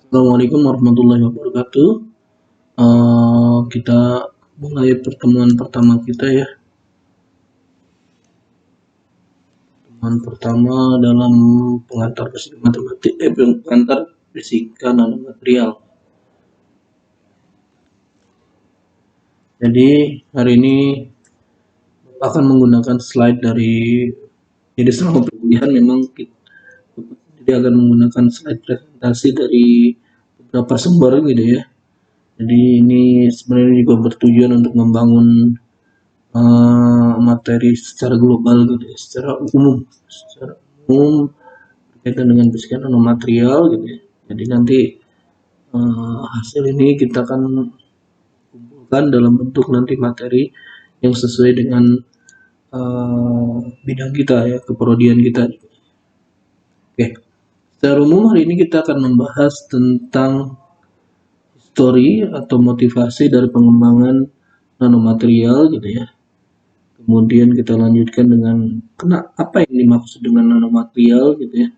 Assalamualaikum warahmatullahi wabarakatuh. Kita mulai pertemuan pertama kita ya. Pertemuan pertama dalam pengantar fisika matematik, pengantar fisika nanomaterial. Jadi hari ini akan menggunakan slide dari, jadi selama perkuliahan memang jadi akan menggunakan slide presentasi dari beberapa sumber gitu ya. Jadi ini sebenarnya juga bertujuan untuk membangun materi secara global gitu ya, secara umum berkaitan dengan fisika nanomaterial gitu ya. Jadi nanti hasil ini kita akan kumpulkan dalam bentuk nanti materi yang sesuai dengan bidang kita ya, keprodian kita. Oke, secara umum hari ini kita akan membahas tentang histori atau motivasi dari pengembangan nanomaterial gitu ya. Kemudian kita lanjutkan dengan apa yang dimaksud dengan nanomaterial gitu ya.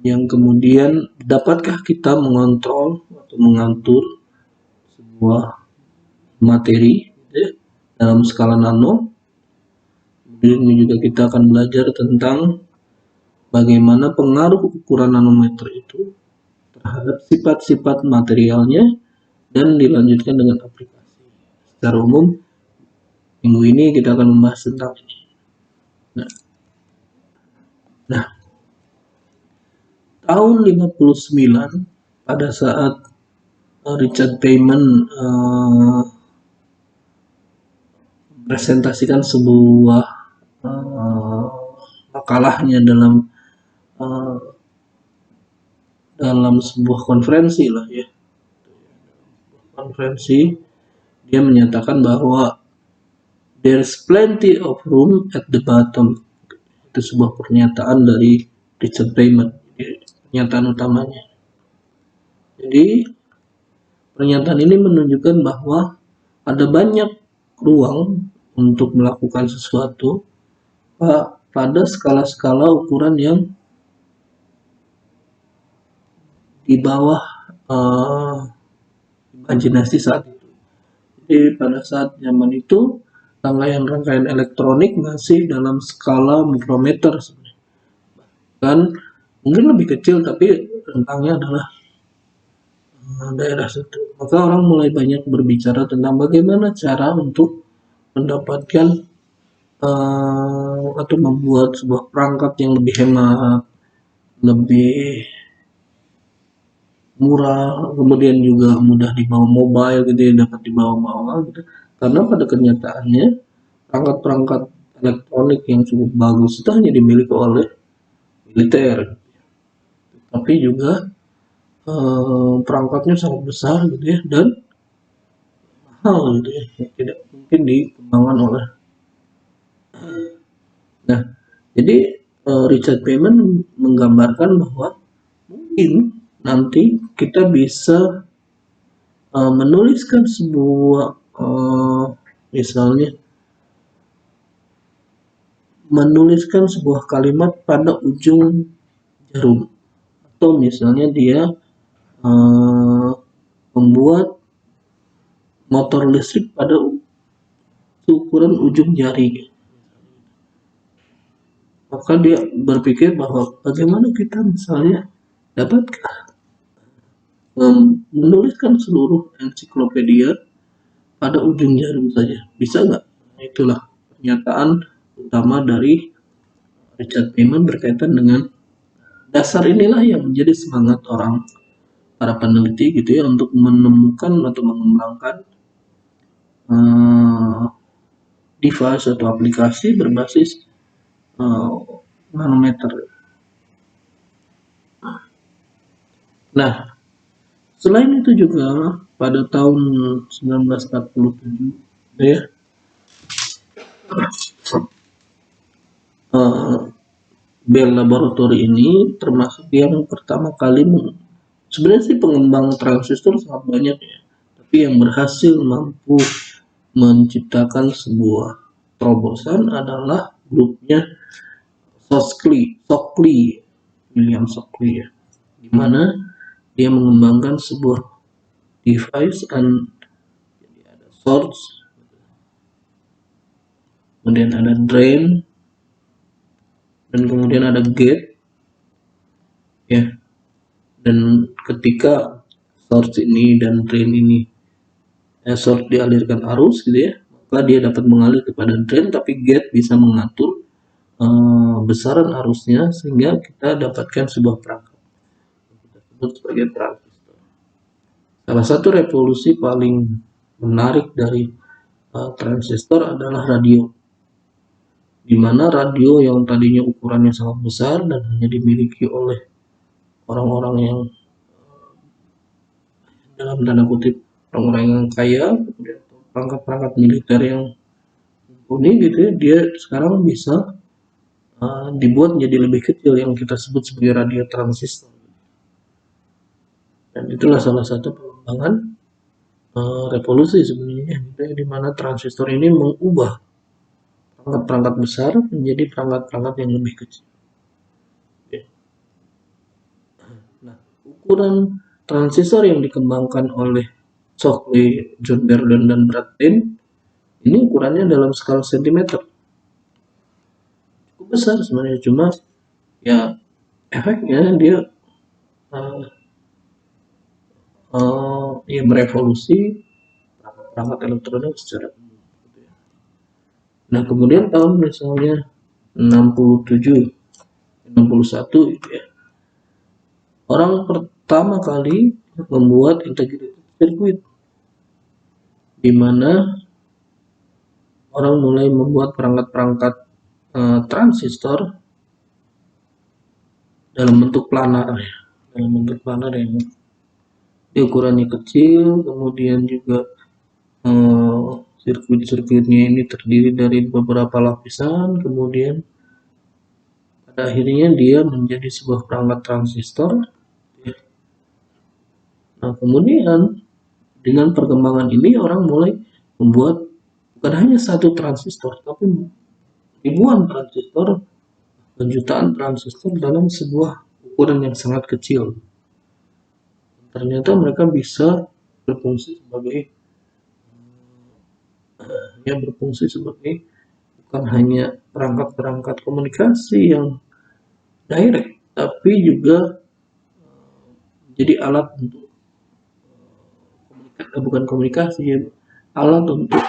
Yang kemudian dapatkah kita mengontrol atau mengatur sebuah materi gitu ya, dalam skala nano. Kemudian juga kita akan belajar tentang bagaimana pengaruh ukuran nanometer itu terhadap sifat-sifat materialnya, dan dilanjutkan dengan aplikasi. Secara umum minggu ini kita akan membahas tentang ini. Nah, tahun 59 pada saat Richard Feynman presentasikan sebuah makalahnya dalam sebuah konferensi lah ya. Konferensi, dia menyatakan bahwa there's plenty of room at the bottom. Itu sebuah pernyataan dari Richard Feynman, pernyataan utamanya. Jadi pernyataan ini menunjukkan bahwa ada banyak ruang untuk melakukan sesuatu pada skala-skala ukuran yang di bawah imajinasi saat itu. Jadi pada saat zaman itu rangkaian-rangkaian elektronik masih dalam skala mikrometer sebenarnya. Bahkan mungkin lebih kecil, tapi rentangnya adalah daerah situ. Maka orang mulai banyak berbicara tentang bagaimana cara untuk mendapatkan atau membuat sebuah perangkat yang lebih hemat, lebih murah, kemudian juga mudah dibawa mobile gitu ya, dapat dibawa gitu. Karena pada kenyataannya perangkat-perangkat elektronik yang cukup bagus itu hanya dimiliki oleh militer, tapi juga perangkatnya sangat besar gitu ya, dan mahal gitu ya, tidak mungkin dikembangkan oleh. Nah, jadi Richard Feynman menggambarkan bahwa mungkin nanti kita bisa menuliskan sebuah misalnya menuliskan sebuah kalimat pada ujung jarum, atau misalnya dia membuat motor listrik pada ukuran ujung jari. Maka dia berpikir bahwa bagaimana kita misalnya dapatkah menuliskan seluruh ensiklopedia pada ujung jarum saja, bisa nggak? Itulah pernyataan utama dari Richard Feynman berkaitan dengan dasar inilah yang menjadi semangat para peneliti gitu ya, untuk menemukan atau mengembangkan device atau aplikasi berbasis nanometer. Nah, selain itu juga pada tahun 1947 ya, Bell Laboratory ini termasuk yang pertama kali sebenarnya sih pengembang transistor sangat banyak ya, tapi yang berhasil mampu menciptakan sebuah terobosan adalah grupnya Shockley, William Shockley ya, dimana dia mengembangkan sebuah device jadi ada source, kemudian ada drain, dan kemudian ada gate ya. Dan ketika source ini dan drain ini source dialirkan arus gitu ya, maka dia dapat mengalir kepada drain, tapi gate bisa mengatur besaran arusnya sehingga kita dapatkan sebuah perangkat yang kita sebut sebagai transistor. Salah satu revolusi paling menarik dari transistor adalah radio, di mana radio yang tadinya ukurannya sangat besar dan hanya dimiliki oleh orang-orang yang dalam tanda kutip orang-orang yang kaya, kemudian perangkat-perangkat militer yang mumpuni gitu ya, dia sekarang bisa dibuat menjadi lebih kecil yang kita sebut sebagai radio transistor. Dan itulah salah satu pengembangan revolusi sebenarnya, gitu ya, di mana transistor ini mengubah perangkat-perangkat besar menjadi perangkat-perangkat yang lebih kecil. Nah, ukuran transistor yang dikembangkan oleh Shockley, John Berdan, dan Bradley ini ukurannya dalam skala sentimeter. Cukup besar sebenarnya, cuma ya efeknya dia ya merevolusi perangkat elektronik secara umum. Nah, kemudian tahun misalnya 67, 61 gitu ya, orang pertama kali membuat integrated circuit, di mana orang mulai membuat perangkat-perangkat transistor dalam bentuk planar ya, yang ukurannya kecil, kemudian juga sirkuit-sirkuitnya ini terdiri dari beberapa lapisan, kemudian pada akhirnya dia menjadi sebuah perangkat transistor. Nah, kemudian dengan perkembangan ini orang mulai membuat bukan hanya satu transistor, tapi ribuan transistor, jutaan transistor dalam sebuah ukuran yang sangat kecil. Ternyata mereka bisa berfungsi sebagai bukan hanya perangkat-perangkat komunikasi yang direct, tapi juga jadi alat untuk bukan komunikasi ya, alat untuk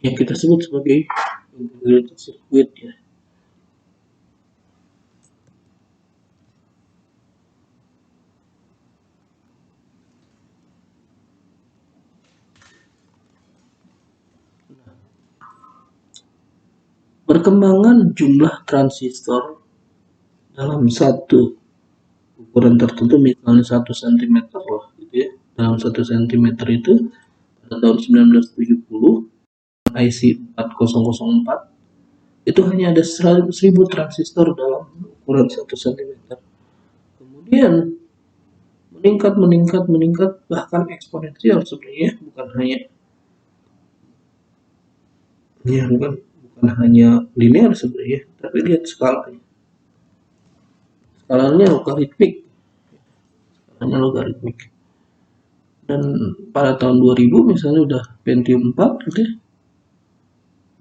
yang kita sebut sebagai integrated circuit ya. Perkembangan jumlah transistor dalam satu ukuran tertentu, misalnya 1 cm lah gitu ya, dalam 1 cm itu pada tahun 1970 IC 4004 itu hanya ada 100.000 transistor dalam ukuran 1 cm. Kemudian meningkat bahkan eksponensial sebenarnya, bukan hanya linear sebenarnya, tapi lihat skalanya logaritmik. Dan pada tahun 2000 misalnya udah Pentium 4 gitu ya.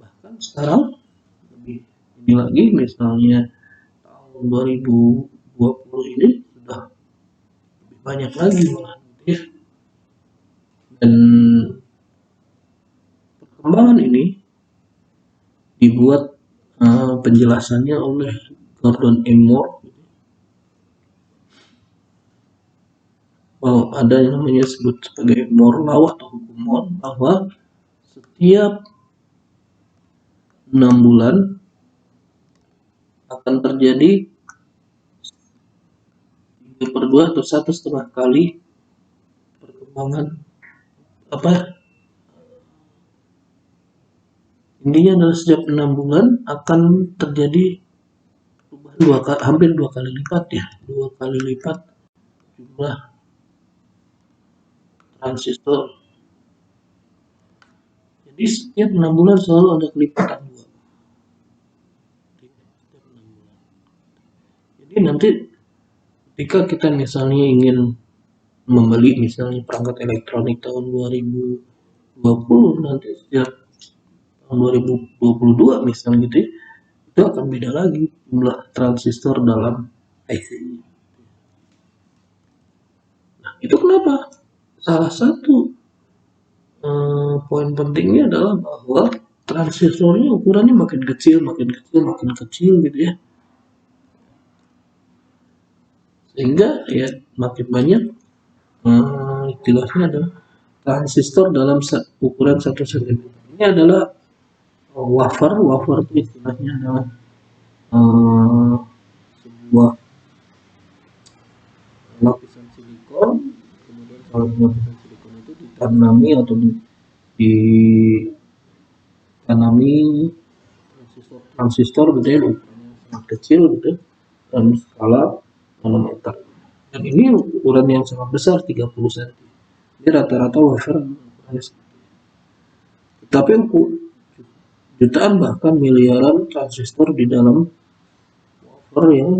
Bahkan sekarang lebih ini lagi, misalnya tahun 2020 ini sudah lebih banyak lagi gitu ya. Dan perkembangan ini dibuat penjelasannya oleh Gordon M. Moore. Ada yang namanya disebut sebagai Moore Law atau hukum Moore, bahwa setiap 6 bulan akan terjadi 3/2 atau 1,5 kali perkembangan intinya adalah setiap 6 bulan akan terjadi perubahan hampir 2 kali lipat ya, 2 kali lipat jumlah transistor. Jadi setiap 6 bulan selalu ada kelipatan 2. Jadi nanti Ketika kita misalnya ingin membeli misalnya perangkat elektronik tahun 2020, nanti sejak tahun 2022 misalnya gitu ya, itu akan beda lagi jumlah transistor dalam IC-nya. Nah, itu kenapa? Salah satu poin pentingnya adalah bahwa transistornya ukurannya makin kecil, makin kecil, makin kecil gitu ya. Sehingga ya makin banyak istilahnya adalah transistor dalam ukuran 1 cm. Ini adalah wafer itu istilahnya adalah sebuah lapisan silikon, kemudian kalau lapisan silikon itu ditanami atau ditanami transistor gitu ya, ukurannya sangat kecil gitu dalam skala nanometer. Dan ini ukuran yang sangat besar, 30 cm. Ini rata-rata wafer ukurannya seperti itu. Tetapi jutaan bahkan miliaran transistor di dalam wafer yang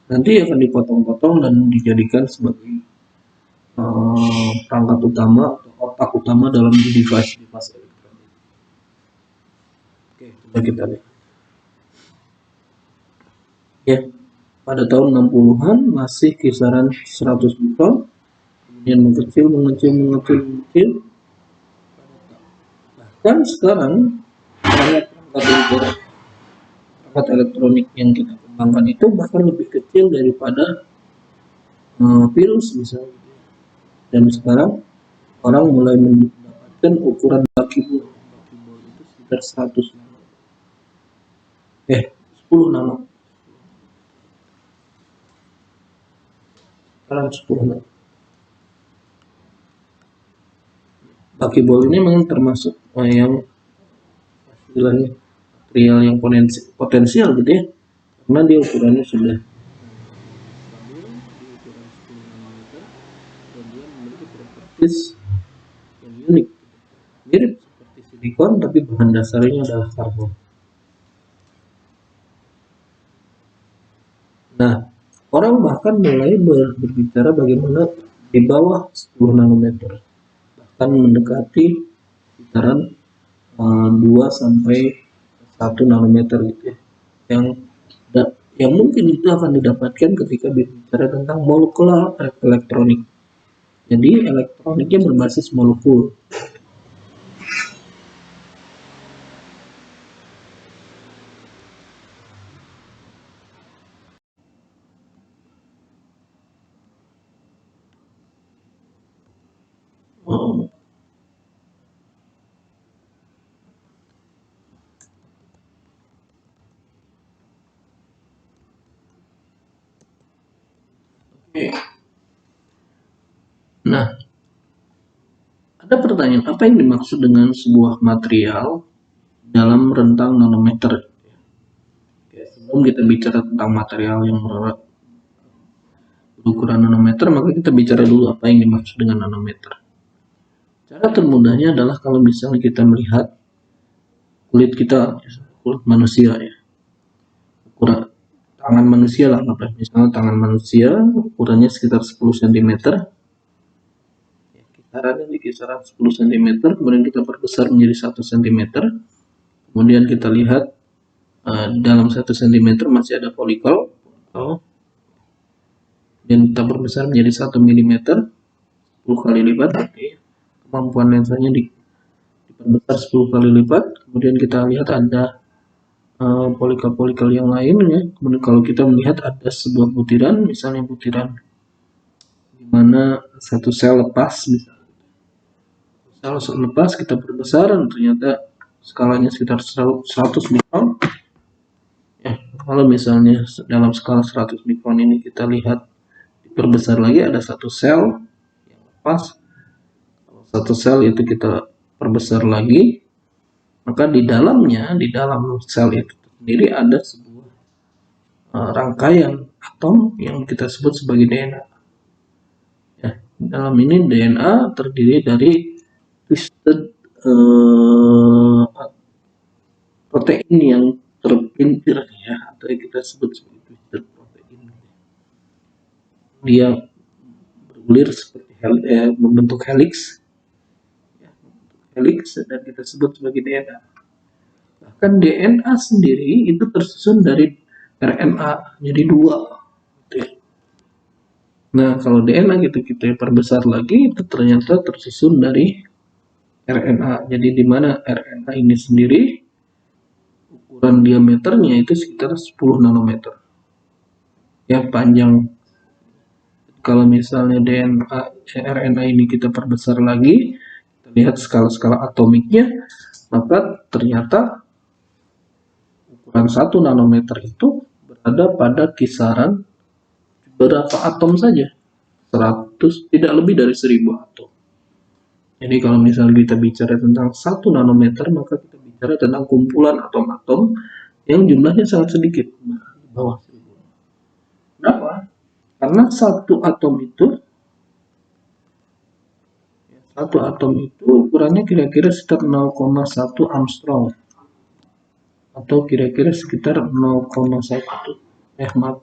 nanti akan dipotong-potong dan dijadikan sebagai perangkat utama atau otak utama dalam device elektronik. Oke, coba kita lihat. Ya, pada tahun 60-an masih kisaran 100 mikron, kemudian mengecil. Bahkan sekarang perangkat elektronik yang kita kembangkan itu bahkan lebih kecil daripada virus misalnya. Dan sekarang orang mulai mendapatkan ukuran buckyball itu sekitar 100 nano. 10 nano. Sekarang 10 nano. Buckyball ini memang termasuk yang istilahnya material yang potensial gitu ya, karena dia ukurannya sudah yang unik, mirip seperti silikon tapi bahan dasarnya adalah karbon. Nah, orang bahkan mulai berbicara bagaimana di bawah 10 nanometer, bahkan mendekati kisaran 2 sampai 1 nanometer gitu ya, yang mungkin itu akan didapatkan ketika berbicara tentang molekular elektronik. Jadi elektroniknya berbasis molekul. Nah, ada pertanyaan, apa yang dimaksud dengan sebuah material dalam rentang nanometer? Sebelum kita bicara tentang material yang berukuran nanometer, maka kita bicara dulu apa yang dimaksud dengan nanometer. Cara termudahnya adalah kalau misalnya kita melihat kulit kita, kulit manusia ya, ukuran tangan manusia lah, misalnya tangan manusia ukurannya sekitar 10 cm, kisarannya di kisaran 10 cm, kemudian kita perbesar menjadi 1 cm, kemudian kita lihat dalam 1 cm masih ada folikel, dan kita perbesar menjadi 1 mm, 10 kali lipat, kemampuan lensanya diperbesar 10 kali lipat, kemudian kita lihat ada folikel-folikel yang lain ya. Kemudian kalau kita melihat ada sebuah butiran, misalnya butiran di mana satu sel lepas, misalnya sel lepas kita perbesar, ternyata skalanya sekitar 100 mikron. Ya, kalau misalnya dalam skala 100 mikron ini kita lihat diperbesar lagi, ada satu sel yang lepas, satu sel itu kita perbesar lagi, maka di dalam sel itu sendiri ada sebuah rangkaian atom yang kita sebut sebagai DNA. Ya, dalam ini DNA terdiri dari twisted protein yang terpintir ya, atau yang kita sebut sebagai twisted protein. dia bergulir seperti membentuk helix, dan kita sebut sebagai DNA. Bahkan DNA sendiri itu tersusun dari RNA, jadi 2. Nah, kalau DNA kita perbesar lagi, itu ternyata tersusun dari RNA. Jadi di mana RNA ini sendiri ukuran diameternya itu sekitar 10 nanometer. Ya, panjang. Kalau misalnya RNA ini kita perbesar lagi, kita lihat skala-skala atomiknya, maka ternyata ukuran 1 nanometer itu berada pada kisaran berapa atom saja, 100, tidak lebih dari 1000 atom. Jadi kalau misalnya kita bicara tentang 1 nanometer, maka kita bicara tentang kumpulan atom-atom yang jumlahnya sangat sedikit, di bawah 1000. Kenapa? Karena satu atom itu ukurannya kira-kira sekitar 0,1 Armstrong, atau kira-kira sekitar 0,1 maaf,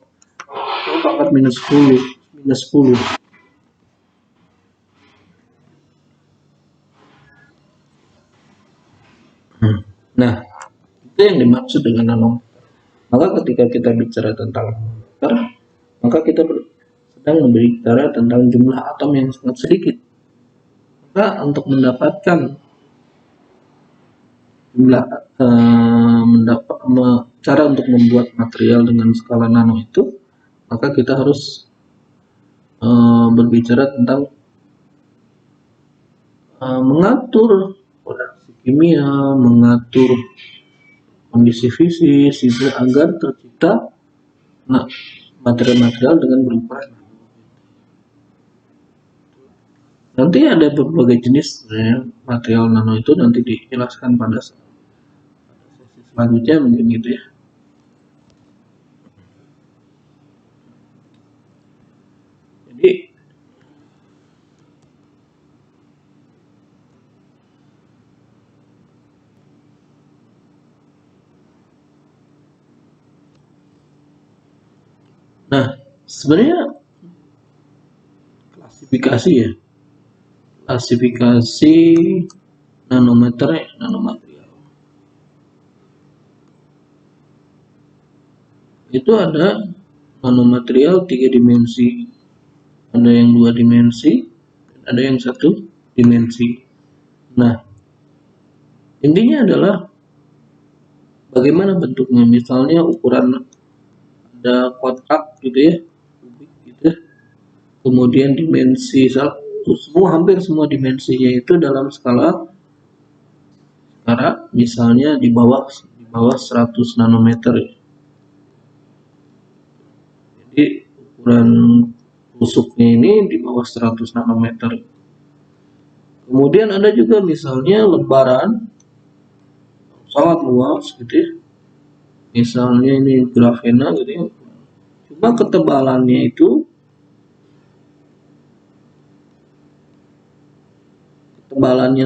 pangkat minus 10. Nah, itu yang dimaksud dengan nanometer. Maka ketika kita bicara tentang nanometer, maka kita sedang berbicara tentang jumlah atom yang sangat sedikit. Maka untuk mendapatkan cara untuk membuat material dengan skala nano itu, maka kita harus berbicara tentang mengatur reaksi kimia, mengatur kondisi fisik agar tercipta material-material dengan berukuran. Nanti ada berbagai jenis material nano itu, nanti dijelaskan pada sesi selanjutnya mungkin gitu ya. Jadi sebenarnya klasifikasi nanomaterial itu ada nanomaterial 3 dimensi, ada yang 2 dimensi, ada yang 1 dimensi. Nah, intinya adalah bagaimana bentuknya. Misalnya ukuran ada kotak gitu ya, kubik gitu. Kemudian dimensi hampir semua dimensinya itu dalam skala misalnya di bawah 100 nanometer. Jadi ukuran tusuknya ini di bawah 100 nanometer. Kemudian ada juga misalnya lembaran sangat luas gitu ya. Misalnya ini grafena gitu ya. Cuma ketebalannya itu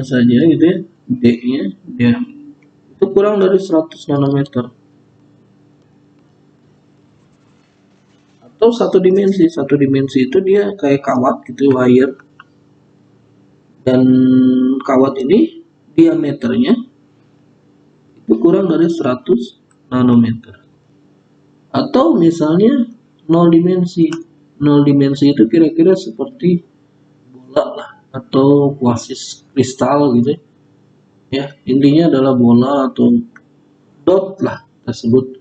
saja gitu ya, D-nya ya, itu kurang dari 100 nanometer. Atau satu dimensi itu dia kayak kawat gitu, wire, dan kawat ini diameternya itu kurang dari 100 nanometer. Atau misalnya 0 dimensi itu kira-kira seperti bola lah, atau kuasis kristal gitu ya. Intinya adalah bola atau dot lah tersebut,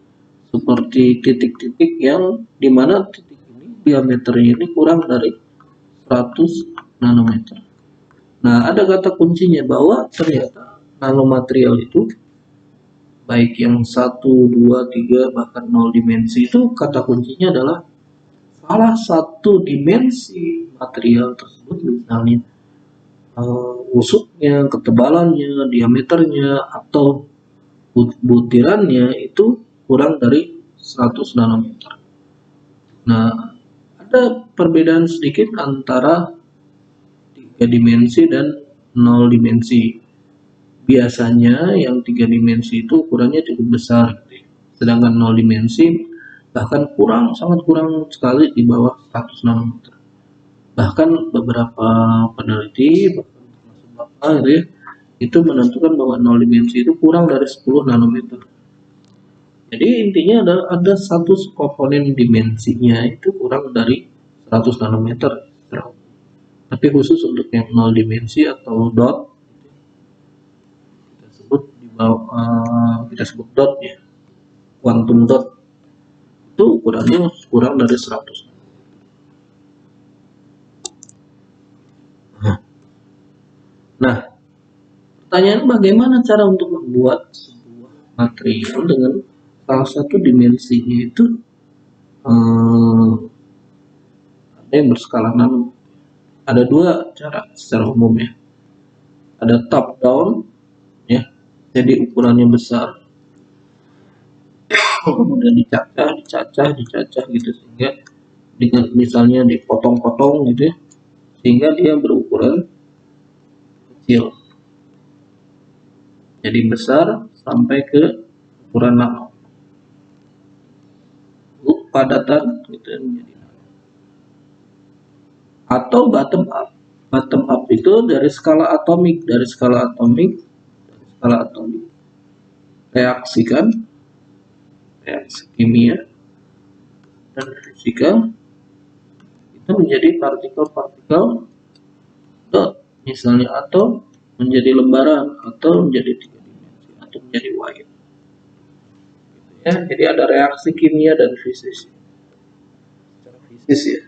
seperti titik-titik yang dimana titik ini diameternya ini kurang dari 100 nanometer. Nah, ada kata kuncinya bahwa ternyata nanomaterial itu baik yang 1, 2, 3 bahkan 0 dimensi itu kata kuncinya adalah salah satu dimensi material tersebut, misalnya usuknya, ketebalannya, diameternya, atau butirannya itu kurang dari 100 nanometer. Nah, ada perbedaan sedikit antara 3 dimensi dan 0 dimensi. Biasanya yang 3 dimensi itu ukurannya cukup besar, sedangkan 0 dimensi bahkan sangat kurang sekali di bawah 100 nanometer. Bahkan beberapa peneliti, bahkan gitu ya, itu menentukan bahwa 0 dimensi itu kurang dari 10 nanometer. Jadi intinya ada satu komponen dimensinya itu kurang dari 100 nanometer. Tapi khusus untuk yang 0 dimensi atau dot, kita sebut di bawah, kita sebut dot ya, quantum dot, itu ukurannya kurang dari 100. Nah, pertanyaan bagaimana cara untuk membuat sebuah material dengan salah satu dimensinya itu ada yang berskala nano. Ada dua cara secara umum ya. Ada top down ya, jadi ukurannya besar, kemudian dicacah gitu, sehingga dengan misalnya dipotong-potong gitu ya, sehingga dia berukuran kecil, jadi besar sampai ke ukuran nano, padatan gitu ya, menjadi nano. Atau bottom up itu dari skala atomik, reaksi kimia dan fisika itu menjadi partikel-partikel dot misalnya, atau menjadi lembaran, atau menjadi 3 dimensi, atau menjadi wire gitu ya. Jadi ada reaksi kimia dan fisis secara fisis ya.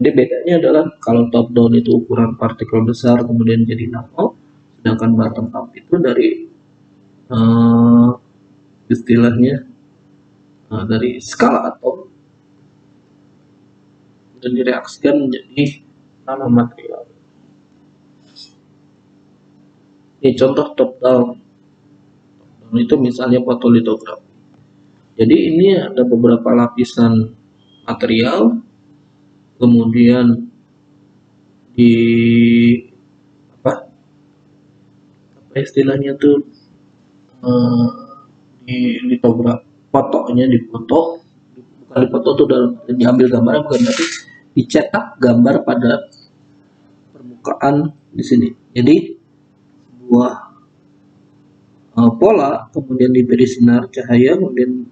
Jadi bedanya adalah kalau top down itu ukuran partikel besar kemudian jadi nano, sedangkan bottom up itu dari istilahnya dari skala atom dan direaksikan menjadi nanomaterial. Ini contoh top down itu misalnya fotolitografi. Jadi ini ada beberapa lapisan material, kemudian di apa istilahnya tuh di litografi, fotonya difoto, bukan difoto tuh dalam diambil gambarnya, bukan, tapi dicetak gambar pada permukaan di sini. Jadi sebuah pola kemudian diberi sinar cahaya, kemudian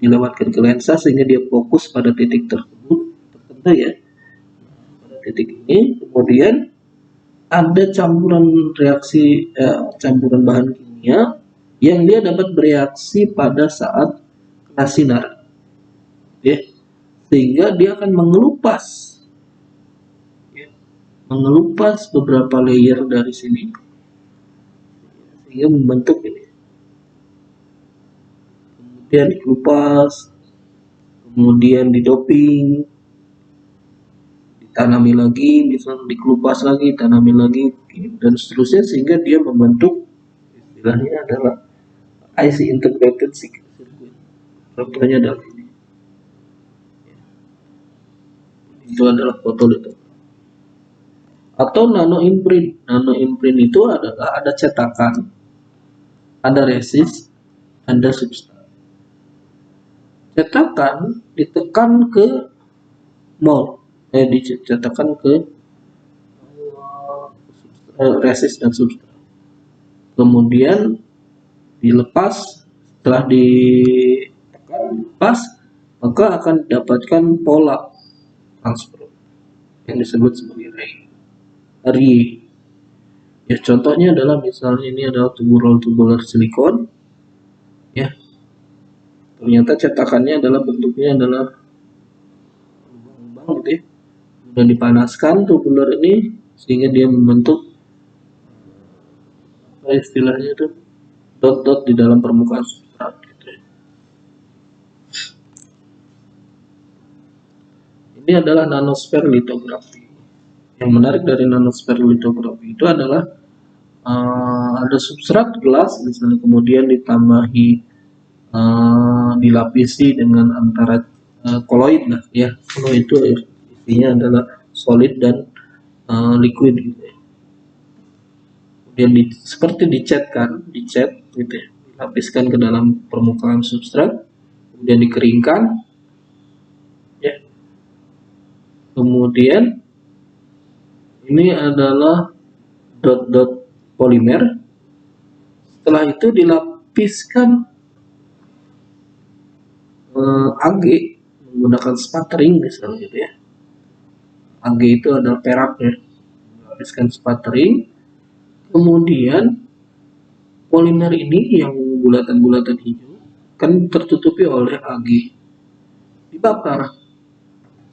dilewatkan ke lensa sehingga dia fokus pada titik tertentu ya, pada titik ini. Kemudian ada campuran campuran bahan kimia yang dia dapat bereaksi pada saat kena sinar ya, sehingga dia akan mengelupas beberapa layer dari sini sehingga membentuk ini, kemudian dikelupas, kemudian didoping, ditanami lagi, misalnya dikelupas lagi, tanami lagi, dan seterusnya, sehingga dia membentuk istilahnya adalah IC integrated circuit. Contohnya adalah ini. Itu adalah fotolitografi. Atau nano imprint. Nano imprint itu adalah ada cetakan, ada resist, ada substrat. Cetakan ditekan ke mol, dicetakkan ke resist dan substrat. Kemudian dilepas, setelah ditekan lepas, maka akan didapatkan pola transfer yang disebut sebagai ray. Ya, contohnya adalah misalnya ini adalah tubular silikon ya, ternyata cetakannya adalah bentuknya adalah lubang-lubang gitu ya, dan dipanaskan tubular ini sehingga dia membentuk apa istilahnya itu dot-dot di dalam permukaan substrat gitu ya. Ini adalah nanosfer litografi. Yang menarik dari nanosfer litografi itu adalah ada substrat gelas misalnya, kemudian ditambahi dilapisi dengan antara koloid lah ya. Koloid itu isinya adalah solid dan liquid gitu ya. Kemudian seperti dicat gitu ya, dihapiskan ke dalam permukaan substrat, kemudian dikeringkan, ya. Kemudian ini adalah dot-dot polimer. Setelah itu dilapiskan AG menggunakan sputtering misalnya gitu ya. AG itu adalah peraknya. Dilapiskan sputtering, kemudian polimer ini yang bulatan-bulatan hijau kan tertutupi oleh AG, dibakar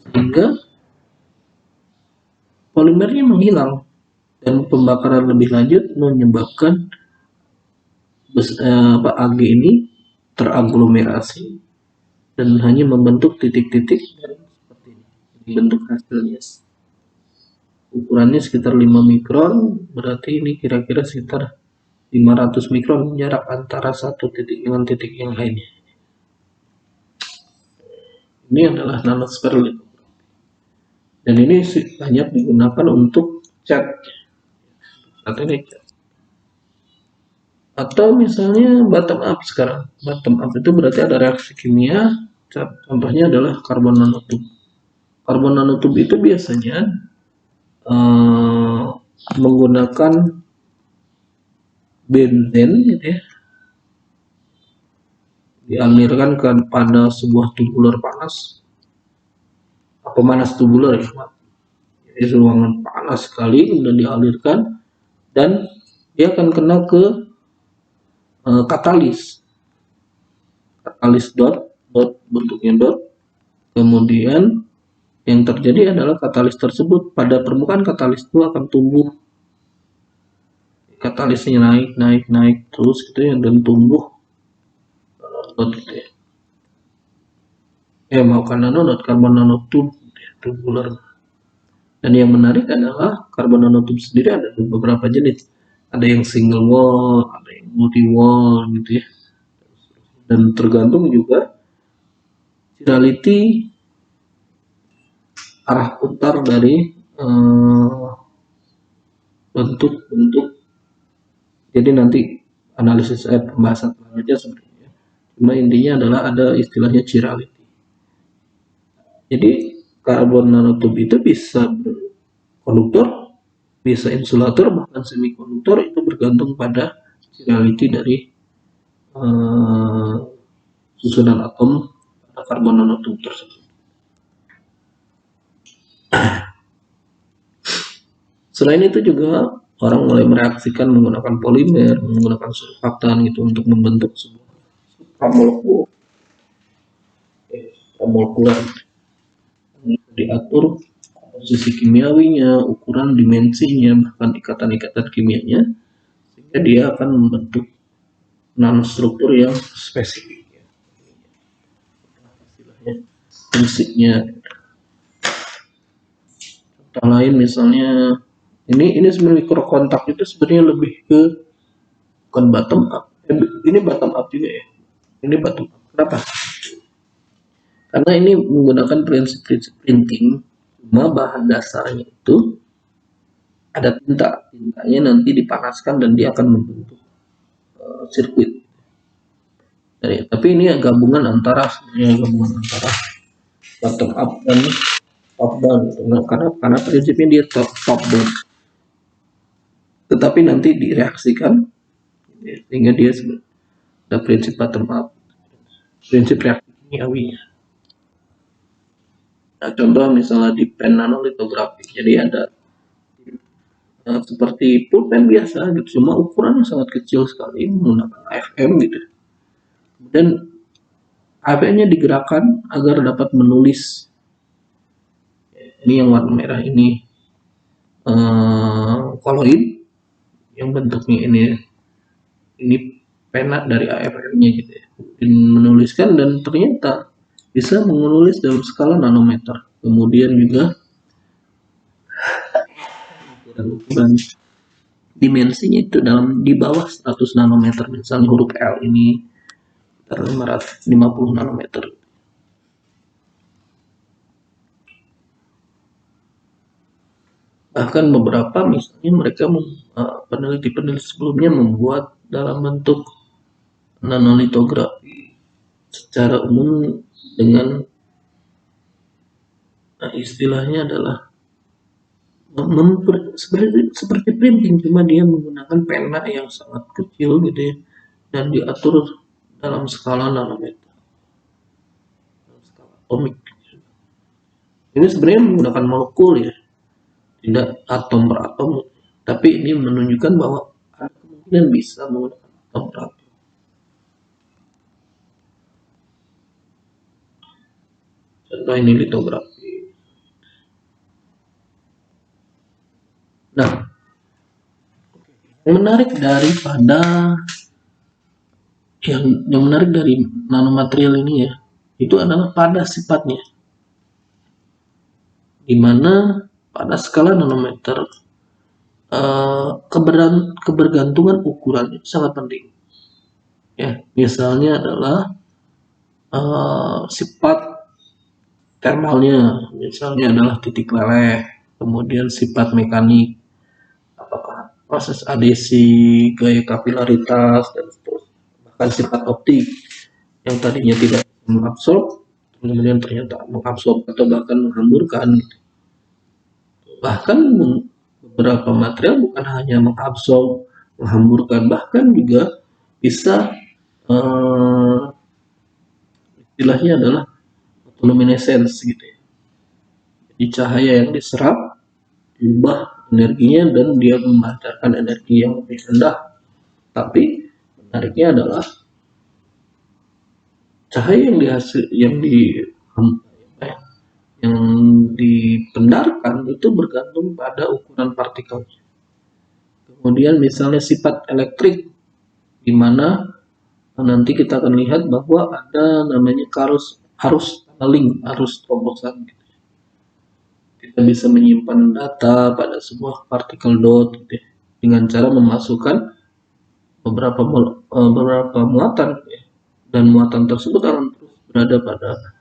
sehingga polimernya menghilang, dan pembakaran lebih lanjut menyebabkan AG ini teraglomerasi dan hanya membentuk titik-titik seperti ini. Ini bentuk hasilnya. Ukurannya sekitar 5 mikron, berarti ini kira-kira sekitar 500 mikron jarak antara satu titik dengan titik yang lainnya. Ini adalah nanosfer litografi. Dan ini banyak digunakan untuk cat. Atau misalnya bottom up sekarang. Bottom up itu berarti ada reaksi kimia. Contohnya adalah karbon nanotube. Karbon nanotube itu biasanya menggunakan benzen gitu ya, dialirkan pada sebuah tubular panas, pemanas tubular ya, jadi ruangan panas sekali, kemudian dialirkan dan dia akan kena ke katalis dot bentuknya dot. Kemudian yang terjadi adalah katalis tersebut pada permukaan katalis itu akan tumbuh, katalisnya naik terus gitu ya, dan tumbuh dot gitu ya. Bukan nanodot, karbon nanotube tubular. Dan yang menarik adalah karbon nanotube sendiri ada beberapa jenis. Ada yang single wall, ada yang multi wall gitu ya. Dan tergantung juga chirality arah putar dari bentuk-bentuk. Jadi nanti analisis pembahasan selanjutnya sebenarnya. Cuma intinya adalah ada istilahnya chirality. Jadi karbon nanotube itu bisa konduktor, bisa insulator, bahkan semikonduktor, itu bergantung pada chirality dari susunan atom pada karbon nanotube tersebut. Selain itu juga orang mulai mereaksikan menggunakan polimer, menggunakan surfaktan gitu untuk membentuk sebuah pramolekular. Diatur posisi kimiawinya, ukuran, dimensinya, bahkan ikatan-ikatan kimianya, sehingga dia akan membentuk nanostruktur yang spesifik. Prinsipnya. Contoh lain misalnya ini sebenarnya mikrokontak itu sebenarnya lebih ke bukan bottom up. Ini bottom up juga ya. Ini bottom up. Kenapa? Karena ini menggunakan prinsip-prinsip printing, cuma bahan dasarnya itu ada tinta. Tintanya nanti dipanaskan dan dia akan membentuk sirkuit. Tapi ini gabungan antara bottom up dan top down gitu. Nah, karena prinsipnya dia top down. Tetapi nanti direaksikan sehingga dia ada prinsip bottom up, prinsip reaksi kimiawinya. Nah, contoh misalnya di pen nanolitografi, jadi ada seperti pulpen biasa gitu, cuma ukurannya sangat kecil sekali menggunakan AFM gitu. Kemudian AFM-nya digerakkan agar dapat menulis. Ini yang warna merah ini koloid, yang bentuknya ini pena dari AFM-nya gitu ya. Dan menuliskan, dan ternyata bisa menulis dalam skala nanometer. Kemudian juga ukuran dimensinya itu di bawah 100 nanometer. Misalnya huruf L ini 550 nanometer. Bahkan beberapa misalnya mereka peneliti-peneliti sebelumnya membuat dalam bentuk nanolitografi secara umum dengan istilahnya adalah seperti printing, cuma dia menggunakan pena yang sangat kecil gitu ya, dan diatur dalam skala nanometer, dalam skala atomik. Ini sebenarnya menggunakan molekul ya, tidak atom per atom, tapi ini menunjukkan bahwa ada kemungkinan bisa menggunakan atom per atom. Contoh ini litografi. Nah, yang menarik dari nanomaterial ini ya, itu adalah pada sifatnya, di mana pada skala nanometer kebergantungan ukuran itu sangat penting. Ya, misalnya adalah sifat thermalnya, misalnya adalah titik leleh, kemudian sifat mekanik, apakah proses adhesi, gaya kapilaritas, dan seterusnya. Bahkan sifat optik yang tadinya tidak mengabsorb, kemudian ternyata mengabsorb atau bahkan menghamburkan. Bahkan beberapa material bukan hanya mengabsorb, menghamburkan, bahkan juga bisa istilahnya adalah luminescence gitu ya. Jadi cahaya yang diserap diubah energinya dan dia memancarkan energi yang lebih rendah. Tapi menariknya adalah cahaya yang dipendarkan itu bergantung pada ukuran partikelnya. Kemudian misalnya sifat elektrik, di mana nanti kita akan lihat bahwa ada namanya arus tunneling, arus terobosan. Kita bisa menyimpan data pada sebuah partikel dot gitu ya, dengan cara memasukkan beberapa muatan ya, dan muatan tersebut akan terus berada pada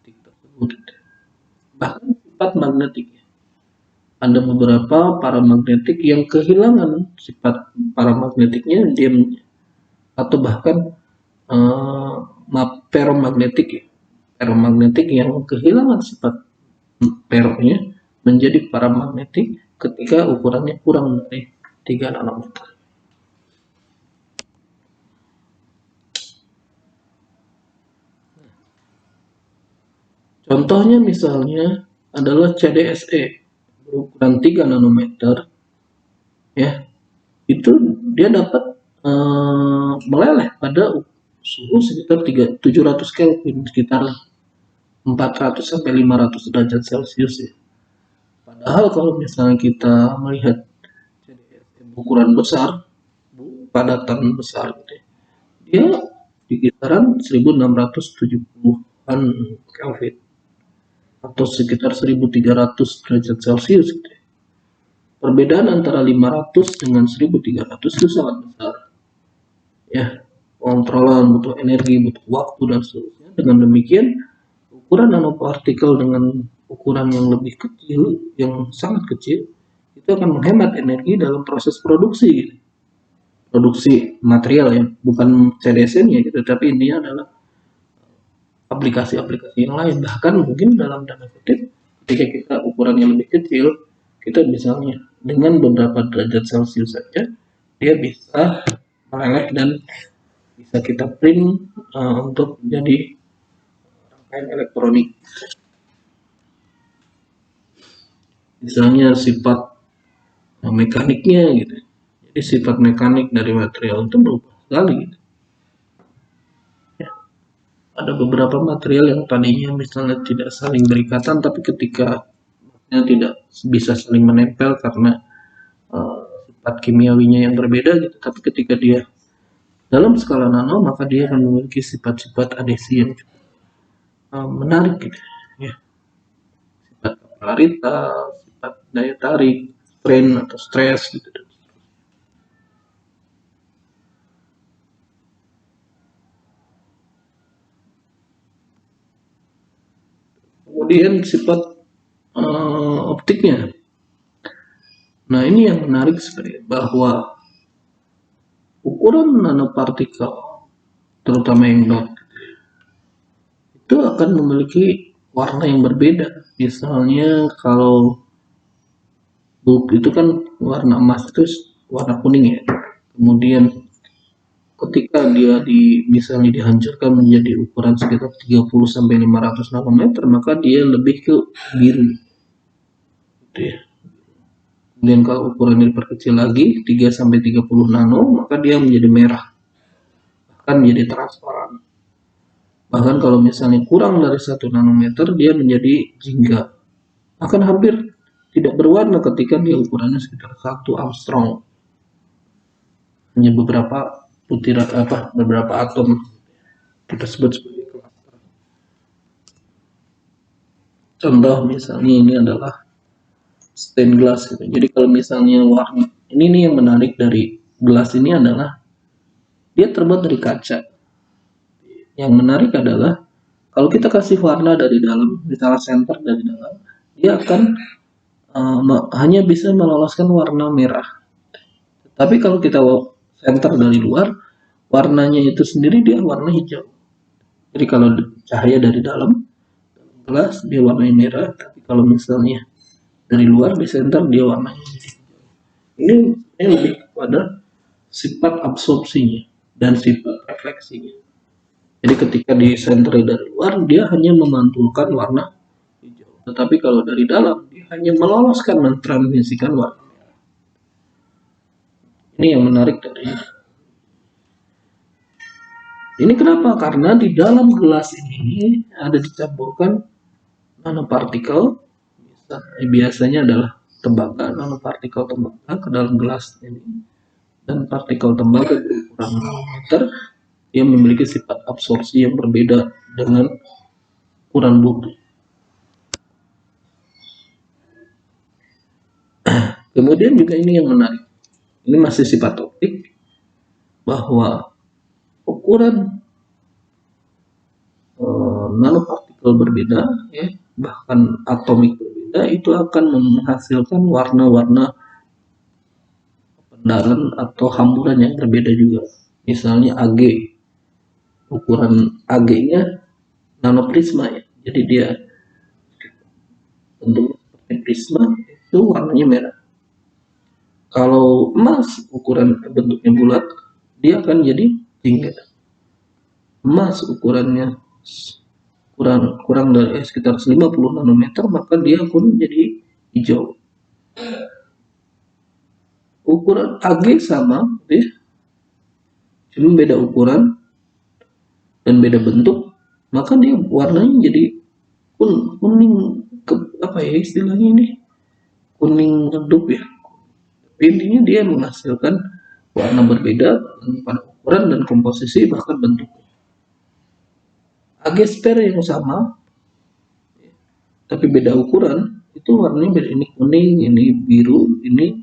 titik tersebut gitu. Bahkan sifat magnetik ya. Ada beberapa paramagnetik yang kehilangan sifat paramagnetiknya diamnya, atau bahkan ferromagnetik ya. Ferromagnetik yang kehilangan sifat ferronya menjadi paramagnetik ketika ukurannya kurang dari 3 nanometer. Contohnya misalnya adalah CDSE berukuran 3 nanometer ya, itu dia dapat meleleh pada suhu sekitar 700 Kelvin, sekitar 400 sampai 500 derajat Celcius ya. Padahal kalau misalnya kita melihat ukuran besar, padatan besar gitu ya, dia di kisaran 1670-an Kelvin atau sekitar 1300 derajat Celcius gitu ya. Perbedaan antara 500 dengan 1300 itu sangat besar ya. Kontrolan butuh energi, butuh waktu, dan seterusnya. Dengan demikian ukuran nanopartikel dengan ukuran yang lebih kecil, yang sangat kecil, itu akan menghemat energi dalam proses produksi material ya, bukan CDSN-nya gitu, tapi ini adalah aplikasi-aplikasi yang lain. Bahkan mungkin dalam tanda kutip, ketika kita ukuran yang lebih kecil, kita misalnya dengan beberapa derajat Celcius saja, dia bisa meleleh dan bisa kita print untuk menjadi rangkaian elektronik. Misalnya sifat mekaniknya gitu. Jadi sifat mekanik dari material itu berubah sekali gitu. Ya. Ada beberapa material yang tadinya misalnya tidak saling berikatan, tapi ketika tidak bisa saling menempel karena sifat kimiawinya yang berbeda gitu. Tapi ketika dia dalam skala nano, maka dia akan memiliki sifat-sifat adhesi yang menarik gitu ya. Sifat kapilaritas, sifat daya tarik, strain atau stress gitu. Kemudian sifat optiknya. Nah, ini yang menarik sebenarnya, bahwa ukuran nanopartikel terutama yang dot, itu akan memiliki warna yang berbeda. Misalnya kalau book itu kan warna emas itu warna kuning ya. Kemudian ketika dia misalnya dihancurkan menjadi ukuran sekitar 30 sampai 500 nanometer, maka dia lebih ke biru. Gitu ya. Kemudian kalau ukurannya diperkecil lagi 3 sampai 30 nano, maka dia menjadi merah. Bahkan menjadi transparan. Bahkan kalau misalnya kurang dari 1 nanometer, dia menjadi jingga. Akan hampir tidak berwarna ketika dia ukurannya sekitar 1 angstrom. Hanya beberapa beberapa atom kita sebut sebagai cluster. Contoh misalnya ini adalah stained glass gitu. Jadi kalau misalnya warna ini nih yang menarik dari gelas ini adalah dia terbuat dari kaca. Yang menarik adalah kalau kita kasih warna dari dalam, misalnya center dari dalam, dia akan hanya bisa meloloskan warna merah. Tapi kalau kita center dari luar, warnanya itu sendiri dia warna hijau. Jadi kalau cahaya dari dalam gelas dia warnanya merah, tapi kalau misalnya dari luar di center dia warnanya hijau. Ini lebih kepada sifat absorpsinya dan sifat refleksinya. Jadi ketika di center dari luar dia hanya memantulkan warna hijau, tetapi kalau dari dalam dia hanya meloloskan mentransmisikan warna merah. Ini yang menarik dari ini kenapa? Karena di dalam gelas ini ada dicampurkan nanopartikel, biasanya adalah tembaga, nanopartikel tembaga ke dalam gelas ini, dan partikel tembaga berukuran nanometer yang memiliki sifat absorpsi yang berbeda dengan ukuran buku. Kemudian juga ini yang menarik, ini masih sifat optik, bahwa ukuran nanopartikel berbeda, ya, bahkan atomik berbeda, itu akan menghasilkan warna-warna pendaran atau hamburan yang berbeda juga. Misalnya Ag, ukuran Ag-nya nanoprisma ya, jadi dia bentuknya seperti prisma, itu warnanya merah. Kalau emas ukuran bentuknya bulat, dia akan jadi jingga. Emas ukurannya kurang dari sekitar 50 nanometer, maka dia pun jadi hijau. Ukuran Ag sama, ya, cuma beda ukuran dan beda bentuk, maka dia warnanya jadi kuning apa ya istilahnya ini, kuning redup ya. Intinya dia menghasilkan warna berbeda pada ukuran dan komposisi bahkan bentuk. Agesper yang sama tapi beda ukuran itu warnanya beda, ini kuning, ini biru, ini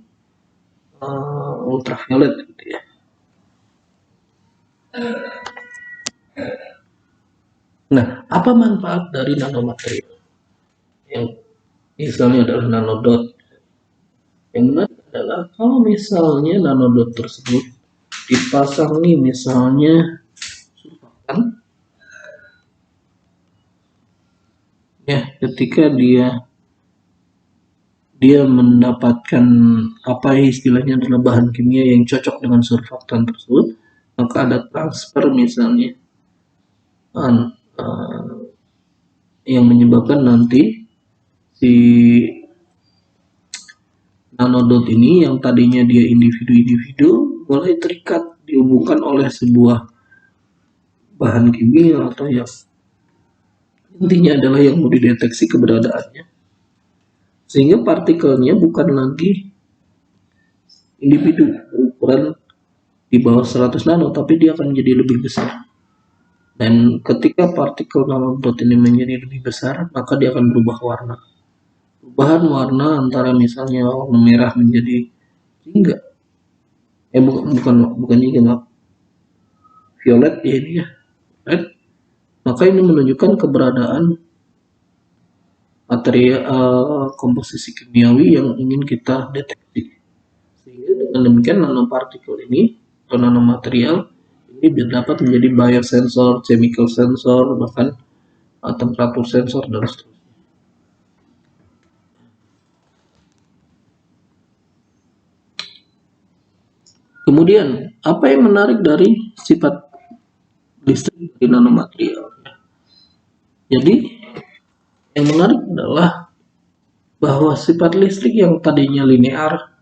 ultraviolet gitu ya. Nah, apa manfaat dari nanomaterial? Yang misalnya adalah nanodot. Yang menarik adalah kalau misalnya nanodot tersebut dipasangi misalnya surfaktan, ya, ketika dia mendapatkan apa istilahnya adalah bahan kimia yang cocok dengan surfaktan tersebut, maka ada transfer misalnya yang menyebabkan nanti si nanodot ini yang tadinya dia individu-individu mulai terikat, dihubungkan oleh sebuah bahan kimia atau yang intinya adalah yang mau dideteksi keberadaannya, sehingga partikelnya bukan lagi individu berukuran di bawah 100 nano, tapi dia akan menjadi lebih besar. Dan ketika partikel nanodot ini menjadi lebih besar, maka dia akan berubah warna. Perubahan warna antara misalnya warna merah menjadi jingga, bukan jingga, maaf, violet ya ini ya, red. Maka ini menunjukkan keberadaan material komposisi kimiawi yang ingin kita deteksi. Sehingga dengan demikian nanopartikel ini atau nanomaterial ini ini dapat menjadi biosensor, chemical sensor, bahkan temperatur sensor dan seterusnya. Kemudian, apa yang menarik dari sifat listrik di nanomaterial? Jadi, yang menarik adalah bahwa sifat listrik yang tadinya linear,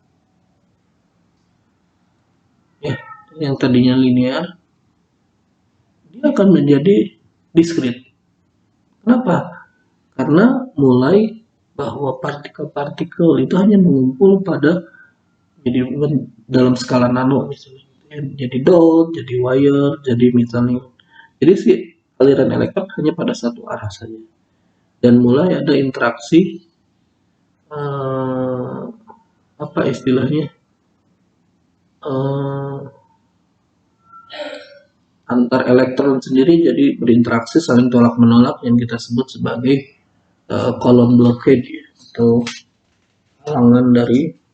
dia akan menjadi diskrit. Kenapa? Karena mulai bahwa partikel-partikel itu hanya mengumpul pada jadi dalam skala nano, misalnya jadi dot, jadi wire, jadi misalnya, jadi si aliran elektron hanya pada satu arah saja, dan mulai ada interaksi apa istilahnya, antar elektron sendiri jadi berinteraksi saling tolak menolak yang kita sebut sebagai kolom blockade atau halangan dari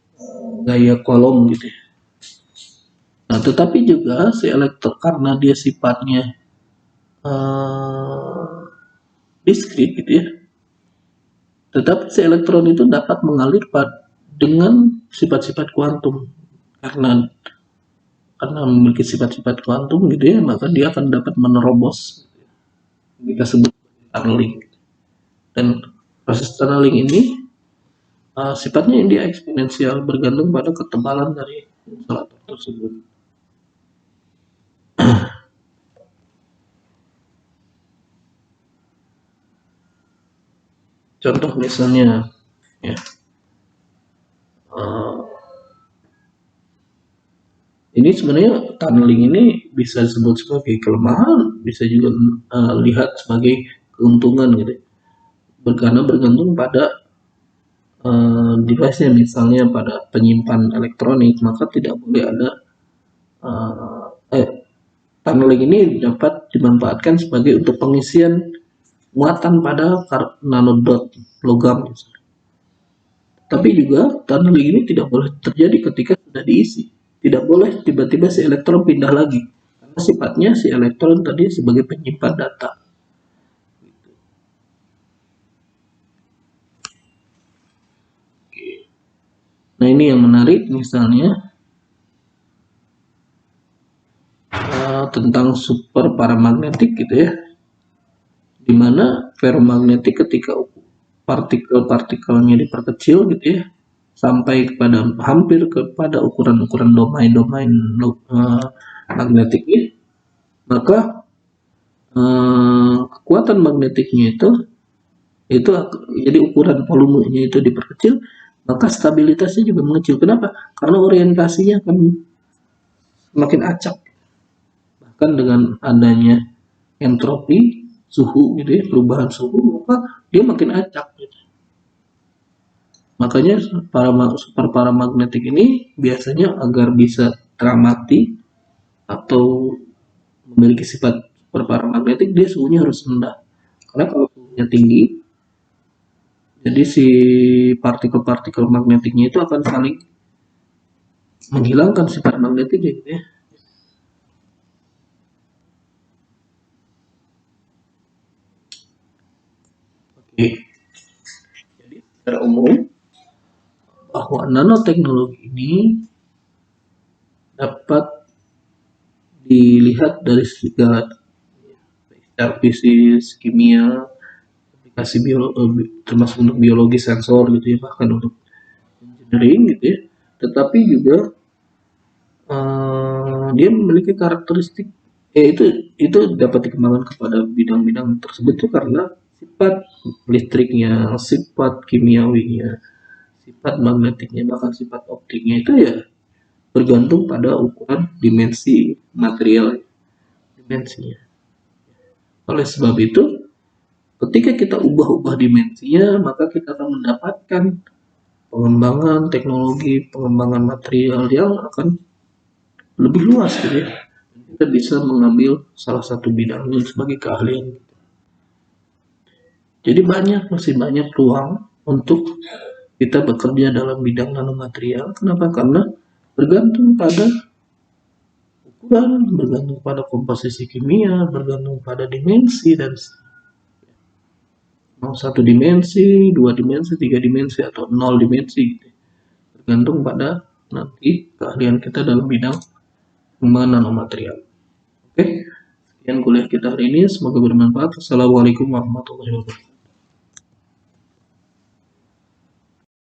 gaya kolom gitu ya. Nah, tetapi juga si elektron karena dia sifatnya diskrit gitu ya, tetapi si elektron itu dapat mengalir dengan sifat-sifat kuantum. Karena memiliki sifat-sifat kuantum gitu ya, maka dia akan dapat menerobos, kita sebut tunneling. Dan proses tunneling ini sifatnya dia eksponensial, bergantung pada ketebalan dari insulator tersebut. Contoh misalnya ya, ini sebenarnya tunneling ini bisa disebut sebagai kelemahan, bisa juga lihat sebagai keuntungan gitu, karena bergantung pada device-nya. Misalnya pada penyimpan elektronik, maka tidak boleh ada tunneling ini dapat dimanfaatkan sebagai untuk pengisian muatan pada nanodot logam misalnya. Tapi juga tunneling ini tidak boleh terjadi ketika sudah diisi. Tidak boleh tiba-tiba si elektron pindah lagi, karena sifatnya si elektron tadi sebagai penyimpan data. Nah, ini yang menarik misalnya tentang super paramagnetik gitu ya, dimana ferromagnetik ketika partikel-partikelnya diperkecil gitu ya, sampai kepada hampir kepada ukuran-ukuran domain-domain magnetiknya, maka kekuatan magnetiknya itu jadi ukuran volumenya itu diperkecil, maka stabilitasnya juga mengecil. Kenapa? Karena orientasinya akan semakin acak. Bahkan dengan adanya entropi suhu gitu ya, perubahan suhu, maka dia makin acak gitu. Makanya super paramagnetik ini biasanya agar bisa teramati atau memiliki sifat super paramagnetik, dia suhunya harus rendah. Karena kalau suhunya tinggi, jadi si partikel-partikel magnetiknya itu akan saling menghilangkan sifat magnetiknya gitu ya. Oke. Jadi secara umum bahwa nanoteknologi ini dapat dilihat dari segala, secara fisik, kimia, aplikasi termasuk untuk biologi sensor gitu ya, bahkan untuk engineering gitu ya. Tetapi juga dia memiliki karakteristik itu dapat dikembangkan kepada bidang-bidang tersebut tuh karena sifat listriknya, sifat kimiawinya, sifat magnetiknya, bahkan sifat optiknya itu ya bergantung pada ukuran dimensi material dimensinya. Oleh sebab itu, ketika kita ubah-ubah dimensinya, maka kita akan mendapatkan pengembangan teknologi, pengembangan material yang akan lebih luas gitu ya. Kita bisa mengambil salah satu bidangnya sebagai keahlian. Jadi masih banyak ruang untuk kita bekerja dalam bidang nanomaterial. Kenapa? Karena bergantung pada ukuran, bergantung pada komposisi kimia, bergantung pada dimensi, dan mau 1 dimensi, 2 dimensi, 3 dimensi, atau 0 dimensi, tergantung pada nanti keahlian kita dalam bidang pengembangan nanomaterial. Oke, sekian kuliah kita hari ini, semoga bermanfaat. Assalamualaikum warahmatullahi wabarakatuh.